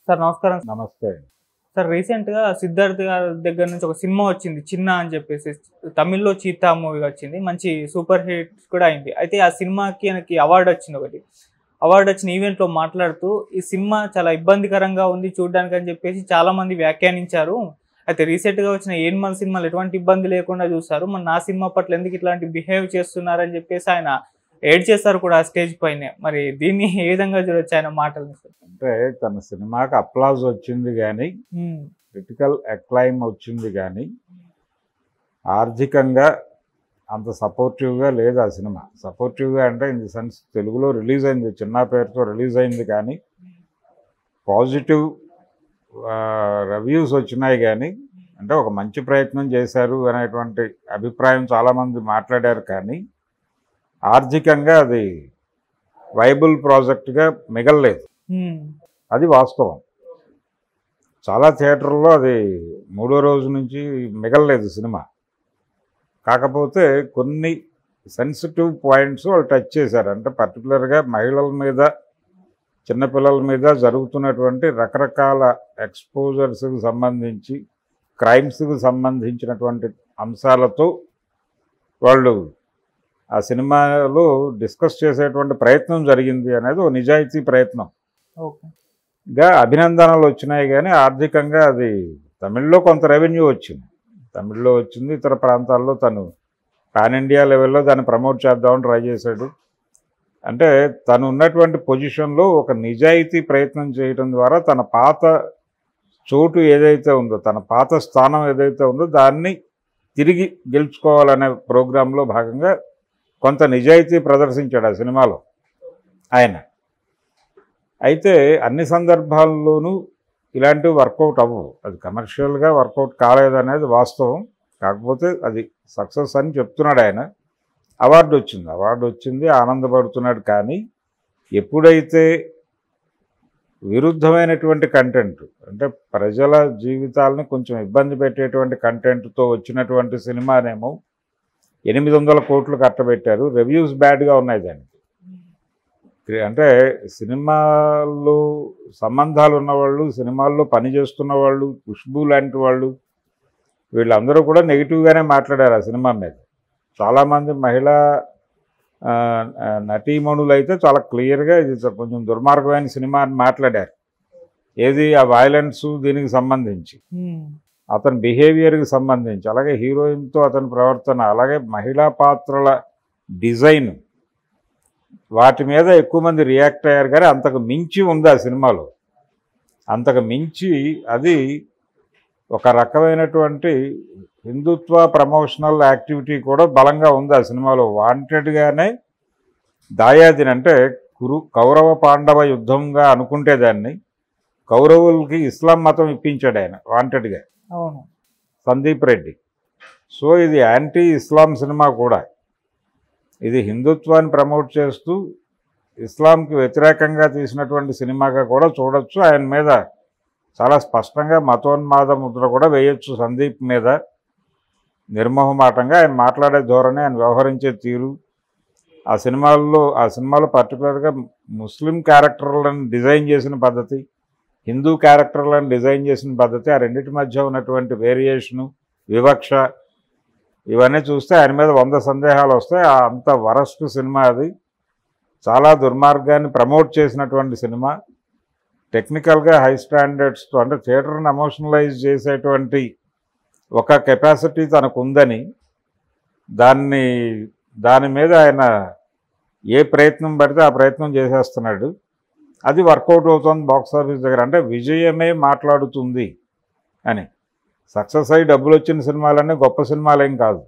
Sir నమస్కారం. నమస్తే. Sir రీసెంట్‌గా సిద్ధార్థ్ గారి దగ్గర నుంచి ఒక సినిమా వచ్చింది 'చిన్న' అని చెప్పేసి. తమిళ్‌లో 'చీతా' మూవీ వచ్చింది. మంచి సూపర్ హిట్ కూడా అయింది. అయితే ఆ సినిమాకి ఆయనకి అవార్డ్ వచ్చింది ఒకటి. అవార్డ్ వచ్చిన ఈవెంట్‌లో మాట్లాడుతూ ఈ సినిమా చాలా ఇబ్బందికరంగా ఉంది చూడ్డానికి అని చెప్పేసి చాలామంది వ్యాఖ్యానించారు. అయితే రీసెంట్‌గా వచ్చిన 'ఏనిమల్' సినిమాలో ఎటువంటి ఇబ్బంది లేకుండా చూసారు. మరి నా సినిమా పట్ల ఎందుకు ఇట్లాంటి బిహేవ్ చేస్తున్నారని చెప్పేసి ఆయన ఏడ్ చేశారు కూడా ఆ స్టేజ్ పైనే. మరి దీన్ని ఏ విధంగా చూడొచ్చు ఆయన మాటల్ని సార్? అంటే తన సినిమాకి అప్లాజ్ వచ్చింది గానీ, క్రిటికల్ అక్లైమ్ వచ్చింది గానీ, ఆర్థికంగా అంత సపోర్టివ్‌గా లేదు ఆ సినిమా. సపోర్టివ్‌గా అంటే ఇన్ ది సెన్స్ తెలుగులో రిలీజ్ అయింది. చిన్న పేరుతో రిలీజ్ అయింది కానీ, పాజిటివ్ రివ్యూస్ వచ్చినాయి కానీ, అంటే ఒక మంచి ప్రయత్నం చేశారు అనేటువంటి అభిప్రాయం చాలామంది మాట్లాడారు కానీ, ఆర్థికంగా అది వైబుల్ ప్రాజెక్ట్‌గా మిగలలేదు. అది వాస్తవం. చాలా థియేటర్‌లో అది మూడో రోజు నుంచి మిగలలేదు సినిమా. కాకపోతే కొన్ని సెన్సిటివ్ పాయింట్స్ వాళ్ళు టచ్ చేశారు. అంటే పర్టికులర్‌గా మహిళల మీద, చిన్నపిల్లల మీద జరుగుతున్నటువంటి రకరకాల ఎక్స్‌పోజర్స్‌కి సంబంధించి, క్రైమ్స్‌కి సంబంధించినటువంటి అంశాలతో వాళ్ళు ఆ సినిమాలో డిస్కస్ చేసేటువంటి ప్రయత్నం జరిగింది అనేది ఓ నిజాయితీ ప్రయత్నం. ఓకే. అభినందనలు వచ్చినాయి కానీ, ఆర్థికంగా అది తమిళ్లో కొంత రెవెన్యూ వచ్చింది. తమిళ్లో వచ్చింది. ఇతర ప్రాంతాల్లో తను పాన్ ఇండియా లెవెల్లో దాన్ని ప్రమోట్ చేద్దామని ట్రై చేశాడు. అంటే తను ఉన్నటువంటి పొజిషన్లో ఒక నిజాయితీ ప్రయత్నం చేయడం ద్వారా తన పాత చోటు ఏదైతే ఉందో, తన పాత స్థానం ఏదైతే ఉందో దాన్ని తిరిగి గెలుచుకోవాలనే ప్రోగ్రాంలో భాగంగా కొంత నిజాయితీ ప్రదర్శించాడు ఆ సినిమాలో ఆయన. అయితే అన్ని సందర్భాల్లోనూ ఇలాంటివి వర్కౌట్ అవ్వవు. అది కమర్షియల్గా వర్కౌట్ కాలేదనేది వాస్తవం. కాకపోతే అది సక్సెస్ అని చెప్తున్నాడు ఆయన. అవార్డు వచ్చింది, ఆనందపడుతున్నాడు. కానీ ఎప్పుడైతే విరుద్ధమైనటువంటి కంటెంట్, అంటే ప్రజల జీవితాలని కొంచెం ఇబ్బంది పెట్టేటువంటి కంటెంట్తో వచ్చినటువంటి సినిమానేమో 800 కోట్లు కట్టబెట్టారు. రివ్యూస్ బ్యాడ్గా ఉన్నాయి దానికి. అంటే సినిమాల్లో సంబంధాలు ఉన్నవాళ్ళు, సినిమాల్లో పనిచేస్తున్న వాళ్ళు, ఖుష్బూ లాంటి వాళ్ళు, వీళ్ళందరూ కూడా నెగిటివ్గానే మాట్లాడారు ఆ సినిమా మీద. చాలామంది మహిళా నటీమణులు అయితే చాలా క్లియర్గా ఇది కొంచెం దుర్మార్గమైన సినిమా అని మాట్లాడారు. ఏది ఆ వైలెన్స్ దీనికి సంబంధించి, అతని బిహేవియర్కి సంబంధించి, అలాగే హీరోయిన్తో అతని ప్రవర్తన, అలాగే మహిళా పాత్రల డిజైన్, వాటి మీద ఎక్కువ మంది రియాక్ట్ అయ్యారు. కానీ అంతకు మించి ఉంది ఆ సినిమాలో. అంతకు మించి అది ఒక రకమైనటువంటి హిందుత్వ ప్రమోషనల్ యాక్టివిటీ కూడా బలంగా ఉంది ఆ సినిమాలో. వాంటెడ్గానే దాయాదిని, అంటే కౌరవ పాండవ యుద్ధంగా అనుకుంటే దాన్ని కౌరవులకి ఇస్లాం మతం ఇప్పించాడు ఆయన వాంటెడ్గా, సందీప్ రెడ్డి. సో ఇది యాంటీ ఇస్లాం సినిమా కూడా. ఇది హిందుత్వాన్ని ప్రమోట్ చేస్తూ ఇస్లాంకి వ్యతిరేకంగా తీసినటువంటి సినిమాగా కూడా చూడొచ్చు. ఆయన మీద చాలా స్పష్టంగా మతోన్మాద ముద్ర కూడా వేయొచ్చు సందీప్ మీద. నిర్మోహమాటంగా ఆయన మాట్లాడే ధోరణి, ఆయన వ్యవహరించే తీరు, ఆ సినిమాలో పర్టికులర్గా ముస్లిం క్యారెక్టర్లను డిజైన్ చేసిన పద్ధతి, హిందూ క్యారెక్టర్లను డిజైన్ చేసిన పద్ధతి, ఆ రెండింటి మధ్య ఉన్నటువంటి వేరియేషను, వివక్ష, ఇవన్నీ చూస్తే ఆయన మీద 100 సందేహాలు వస్తాయి. అంత వరస్ట్ సినిమా అది. చాలా దుర్మార్గాన్ని ప్రమోట్ చేసినటువంటి సినిమా. టెక్నికల్గా హై స్టాండర్డ్స్తో, అంటే థియేటర్ని ఎమోషనలైజ్ చేసేటువంటి ఒక కెపాసిటీ తనకు ఉందని, దాని మీద ఆయన ఏ ప్రయత్నం పడితే ఆ ప్రయత్నం చేసేస్తున్నాడు. అది వర్కౌట్ అవుతుంది బాక్స్ ఆఫీస్ దగ్గర. అంటే విజయమే మాట్లాడుతుంది అని. సక్సెస్ అయ్యి డబ్బులు వచ్చిన సినిమాలన్నీ గొప్ప సినిమాలేం కాదు.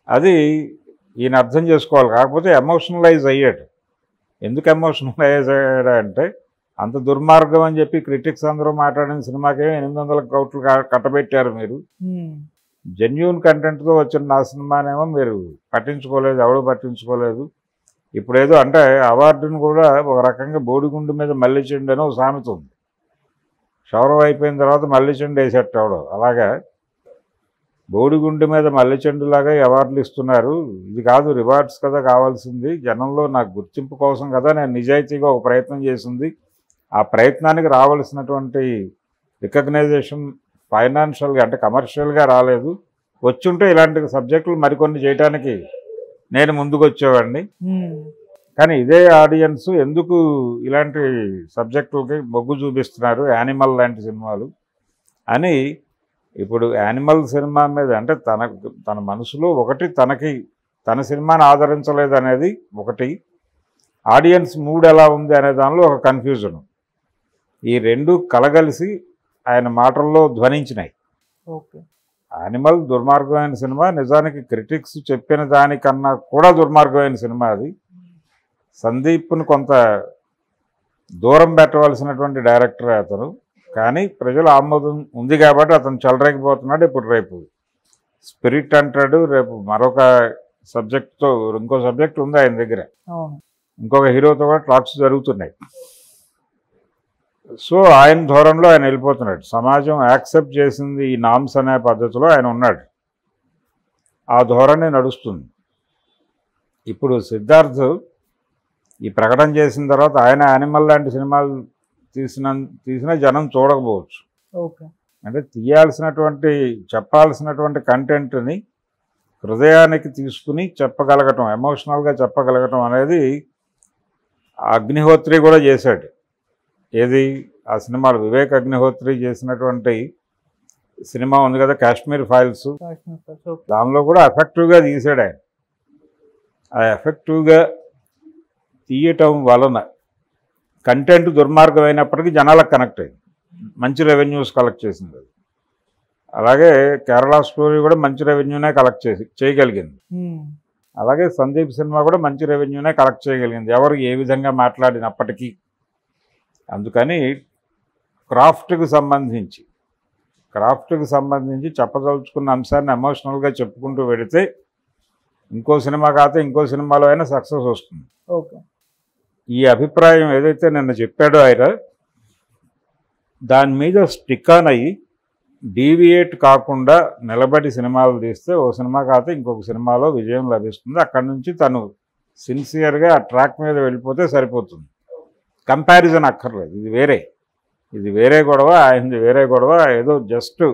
అది ఈయన అర్థం చేసుకోవాలి. కాకపోతే ఎమోషనలైజ్ అయ్యాడు. ఎందుకు ఎమోషనలైజ్ అయ్యాడు అంటే, అంత దుర్మార్గం అని చెప్పి క్రిటిక్స్ అందరూ మాట్లాడిన సినిమాకే 800 కోట్లు కట్టబెట్టారు మీరు. జెన్యూన్ కంటెంట్తో వచ్చిన నా సినిమానేమో మీరు పట్టించుకోలేదు, ఎవరు పట్టించుకోలేదు. ఇప్పుడేదో అంటే అవార్డును కూడా ఒక రకంగా బోడిగుండు మీద మల్లిచెండు అని ఒక సామెత ఉంది. క్షౌరం అయిపోయిన తర్వాత మల్లిచెండు వేసేటవడం, అలాగా బోడిగుండు మీద మల్లిచెండులాగా అవార్డులు ఇస్తున్నారు. ఇది కాదు రివార్డ్స్ కదా కావాల్సింది, జనంలో నాకు గుర్తింపు కోసం కదా నేను నిజాయితీగా ఒక ప్రయత్నం చేసింది ఆ ప్రయత్నానికి రావాల్సినటువంటి రికగ్నైజేషన్ ఫైనాన్షియల్గా అంటే కమర్షియల్గా రాలేదు. వచ్చుంటే ఇలాంటి సబ్జెక్టులు మరికొన్ని చేయడానికి నేను ముందుకు వచ్చేవాడిని. కానీ ఇదే ఆడియన్స్ ఎందుకు ఇలాంటి సబ్జెక్టులకి మొగ్గు చూపిస్తున్నారు, యానిమల్ లాంటి సినిమాలు అని. ఇప్పుడు యానిమల్ సినిమా మీద అంటే తన మనసులో ఒకటి, తన సినిమాని ఆదరించలేదు అనేది ఒకటి, ఆడియన్స్ మూడ్ ఎలా ఉంది అనే దానిలో ఒక కన్ఫ్యూజన్. ఈ రెండు కలగలిసి ఆయన మాటల్లో ధ్వనించినాయి. ఓకే. యానిమల్ దుర్మార్గమైన సినిమా, నిజానికి క్రిటిక్స్ చెప్పిన దానికన్నా కూడా దుర్మార్గమైన సినిమా అది. సందీప్ను కొంత దూరం పెట్టవలసినటువంటి డైరెక్టర్ అతను, కానీ ప్రజల ఆమోదం ఉంది కాబట్టి అతను చెలరేగిపోతున్నాడు. ఇప్పుడు రేపు స్పిరిట్ అంటాడు, రేపు మరొక సబ్జెక్ట్తో ఇంకో సబ్జెక్ట్ ఉంది ఆయన దగ్గర, ఇంకొక హీరోతో కూడా టాక్స్ జరుగుతున్నాయి. సో ఆయన ధోరణిలో ఆయన వెళ్ళిపోతున్నాడు. సమాజం యాక్సెప్ట్ చేసింది ఈ నామ్స్ అనే పద్ధతిలో ఆయన ఉన్నాడు. ఆ ధోరణి నడుస్తుంది. ఇప్పుడు సిద్ధార్థ్ ఈ ప్రకటన చేసిన తర్వాత ఆయన యానిమల్ లాంటి సినిమాలు తీసిన జనం చూడకపోవచ్చు. అంటే తీయాల్సినటువంటి చెప్పాల్సినటువంటి కంటెంట్ని హృదయానికి తీసుకుని చెప్పగలగటం, ఎమోషనల్గా చెప్పగలగటం అనేది అగ్నిహోత్రి కూడా చేశాడు. ఏది ఆ సినిమాలు వివేక్ అగ్నిహోత్రి చేసినటువంటి సినిమా ఉంది కదా కాశ్మీర్ ఫైల్స్, దానిలో కూడా ఎఫెక్టివ్గా తీసాడు ఆయన. ఆ ఎఫెక్టివ్గా తీయటం వలన కంటెంట్ దుర్మార్గమైనప్పటికీ జనాలకు కనెక్ట్ అయింది, మంచి రెవెన్యూస్ కలెక్ట్ చేసింది అది. అలాగే కేరళ స్టోరీ కూడా మంచి రెవెన్యూనే కలెక్ట్ చేయగలిగింది. అలాగే సందీప్ సినిమా కూడా మంచి రెవెన్యూనే కలెక్ట్ చేయగలిగింది, ఎవరు ఏ విధంగా మాట్లాడినప్పటికీ. అందుకని క్రాఫ్ట్కి సంబంధించి చెప్పదలుచుకున్న అంశాన్ని ఎమోషనల్గా చెప్పుకుంటూ వెడితే ఇంకో సినిమా కాకపోతే ఇంకో సినిమాలో అయినా సక్సెస్ వస్తుంది. ఈ అభిప్రాయం ఏదైతే నిన్న చెప్పాడో ఆయన, దాని మీద స్టిక్ ఆన్ అయ్యి డీవియేట్ కాకుండా నిలబడి సినిమాలు తీస్తే ఓ సినిమా కాకపోతే ఇంకొక సినిమాలో విజయం లభిస్తుంది. అక్కడి నుంచి తను సిన్సియర్గా ఆ ట్రాక్ మీద వెళ్ళిపోతే సరిపోతుంది. కంపారిజన్ అక్కర్లేదు. ఇది వేరే గొడవ, ఆయనది వేరే గొడవ. ఏదో జస్ట్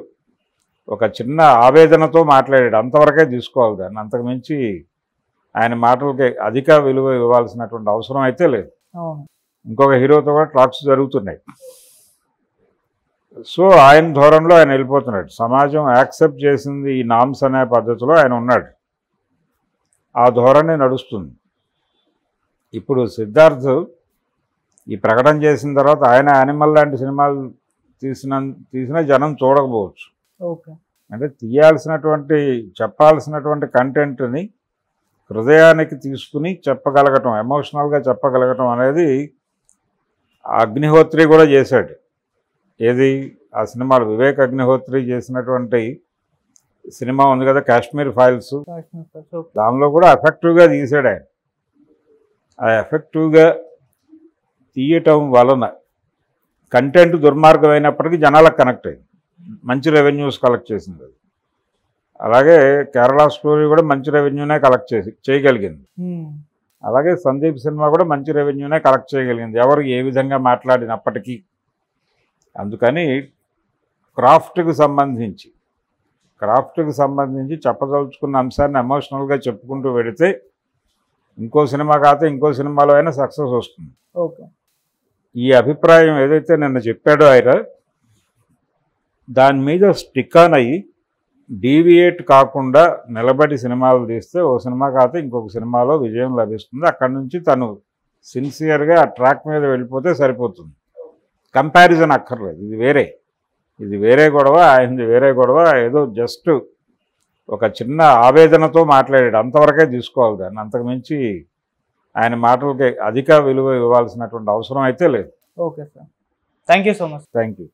ఒక చిన్న ఆవేదనతో మాట్లాడాడు, అంతవరకే తీసుకోవాలి దాన్ని. అంతకుమించి ఆయన మాటలకి అధిక విలువ ఇవ్వాల్సినటువంటి అవసరం అయితే లేదు. ఇంకొక హీరోతో కూడా టాక్స్ జరుగుతున్నాయి. సో ఆయన ధోరణిలో ఆయన వెళ్ళిపోతున్నాడు. సమాజం యాక్సెప్ట్ చేసింది ఈ నామ్స్ అనే పద్ధతిలో ఆయన ఉన్నాడు. ఆ ధోరణి నడుస్తుంది. ఇప్పుడు సిద్ధార్థ్ ఈ ప్రకటన చేసిన తర్వాత ఆయన యానిమల్ లాంటి సినిమాలు తీసిన జనం చూడకపోవచ్చు. అంటే తీయాల్సినటువంటి చెప్పాల్సినటువంటి కంటెంట్ని హృదయానికి తీసుకుని చెప్పగలగటం, ఎమోషనల్గా చెప్పగలగటం అనేది అగ్నిహోత్రి కూడా చేశాడు. ఏది ఆ సినిమాలు వివేక్ అగ్నిహోత్రి చేసినటువంటి సినిమా ఉంది కదా కాశ్మీర్ ఫైల్స్, దానిలో కూడా ఎఫెక్టివ్గా తీసాడు ఆయన. ఆ ఎఫెక్టివ్గా తీయటం వలన కంటెంట్ దుర్మార్గమైనప్పటికీ జనాలకు కనెక్ట్ అయింది, మంచి రెవెన్యూస్ కలెక్ట్ చేసింది అది. అలాగే కేరళ స్టోరీ కూడా మంచి రెవెన్యూనే కలెక్ట్ చేయగలిగింది. అలాగే సందీప్ సినిమా కూడా మంచి రెవెన్యూనే కలెక్ట్ చేయగలిగింది, ఎవరు ఏ విధంగా మాట్లాడినప్పటికీ. అందుకని క్రాఫ్ట్కి సంబంధించి చెప్పదలుచుకున్న అంశాన్ని ఎమోషనల్గా చెప్పుకుంటూ వెడితే ఇంకో సినిమా కాకపోతే ఇంకో సినిమాలో అయినా సక్సెస్ వస్తుంది. ఈ అభిప్రాయం ఏదైతే నిన్న చెప్పాడో ఆయన, దాని మీద స్టిక్ ఆన్ అయ్యి డీవియేట్ కాకుండా నిలబడి సినిమాలు తీస్తే ఓ సినిమా కాకపోతే ఇంకొక సినిమాలో విజయం లభిస్తుంది. అక్కడి నుంచి తను సిన్సియర్గా ఆ ట్రాక్ మీద వెళ్ళిపోతే సరిపోతుంది. కంపారిజన్ అక్కర్లేదు. ఇది వేరే గొడవ, ఆయనది వేరే గొడవ. ఏదో జస్ట్ ఒక చిన్న ఆవేదనతో మాట్లాడాడు, అంతవరకే తీసుకోవాలి దాన్ని. అంతకుమించి ఆయన మాటలకి అధిక విలువ ఇవ్వాల్సినటువంటి అవసరం అయితే లేదు. Okay sir, thank you so much. Thank you.